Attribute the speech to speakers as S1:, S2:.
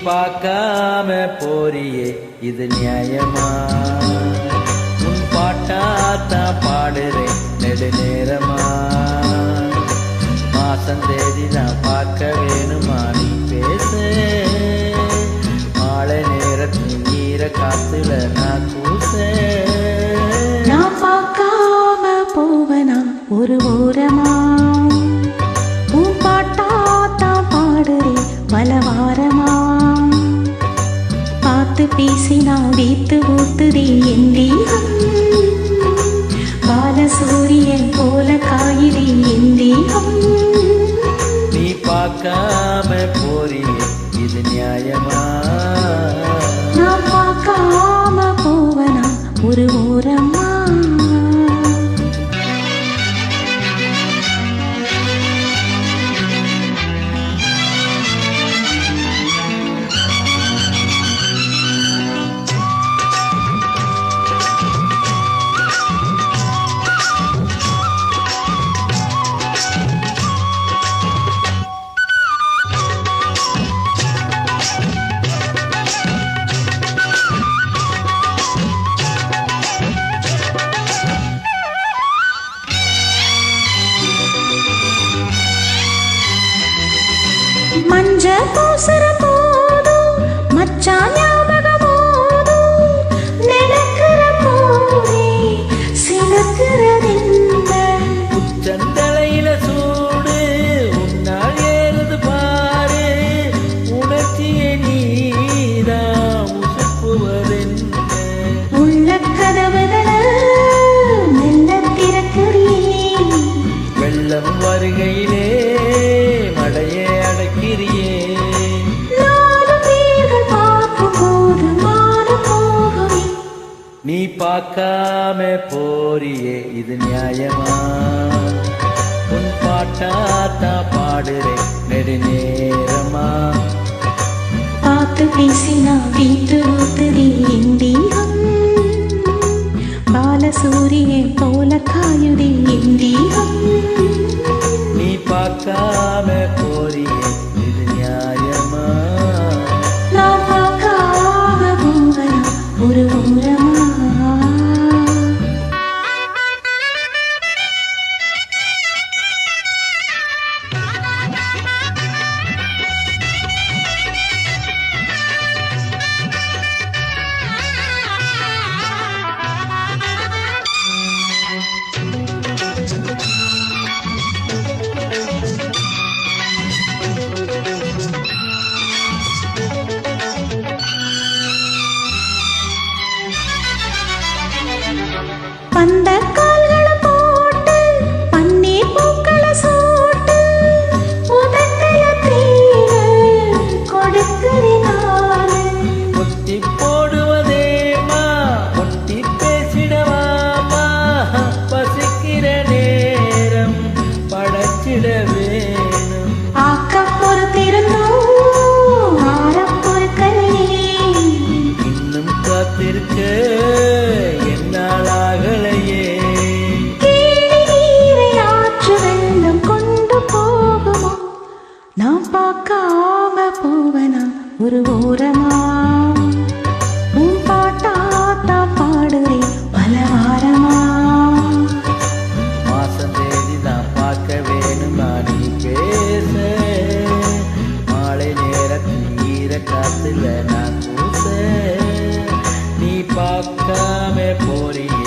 S1: பார்க்காம போறியே இது நியாயமா? உன் பாட்டாத்தான் பாடுறேன் நெடுநேரமா. மாசம் தேதி நான் பார்க்க வேணுமா நீ பேச? மாலை நேரத்தில் ஈர காத்துல நான் கூச.
S2: நான் பார்க்காம போவனா ஒரு ஓரமா? உன் பாட்டாத்தான் பாடுறேன் பல வாரமா. பார்த்து பேசினா வீத்து ஊத்துதே என் தேகம். பாலசூரியன் போல காயுதே என் தேகம்.
S1: நீ பார்க்காம போறியே இது நியாயமா?
S2: நான் பார்க்காம போவனா ஒரு ஓரமா? மஞ்ச பூசற போதும் மச்சான் ஞாபகமோதும். நடக்கிற போதே சிலக்கிறதென்ன?
S1: உச்சந்தலையில சூடு உன்னால் ஏறுது பாரு. உணர்ச்சிய நீதான் உசுப்புவதென்ன?
S2: உள்ள கதவுகளை மெல்ல திறக்கிறேன்.
S1: வெள்ளம் வருகையிலே மழையே அடக்கிறியே. நீ பார்க்காம போறியே இது நியாயமா? உன் பாட்டாத்தான் பாடுறேன் நெடுநேரமா.
S2: பார்த்து பேசினா வீட்டு ஊத்துதே என் தேகம். பாலசூரியன் போல காயுதே என் தேகம்.
S1: நீ பார்க்காம போறியே இது நியாயமா?
S2: நான் பார்க்காம போவனா ஒரு ஓரமா? பந்த கால்களை போட்டு பன்னீர் பூக்களை சூட்டு. உதட்டல தீர கொடுக்கிறேன்.
S1: ஒத்தி போடுவதேமா ஒட்டி பேசிடவாமா. பசிக்கிற நேரம் படைச்சிட வேணும்.
S2: ஆக்க பொறுத்திருந்தோம் ஆற பொறுக்கலையே.
S1: இன்னும் காத்திருக்க என்னாலாகலையே.
S2: ஆற்று வெள்ளம் கொண்டு போகுமா? நான் பார்க்காம போவனா ஒரு ஓரமா? உன் பாட்டாத்தான் பாடுறேன் பல வாரமா.
S1: மாசம் தேதி நான் பார்க்க வேணுமா நீ பேச? மாலை நேரத்தில் ஈர காத்துல நான் கூச. நீ பார்க்காம போறியே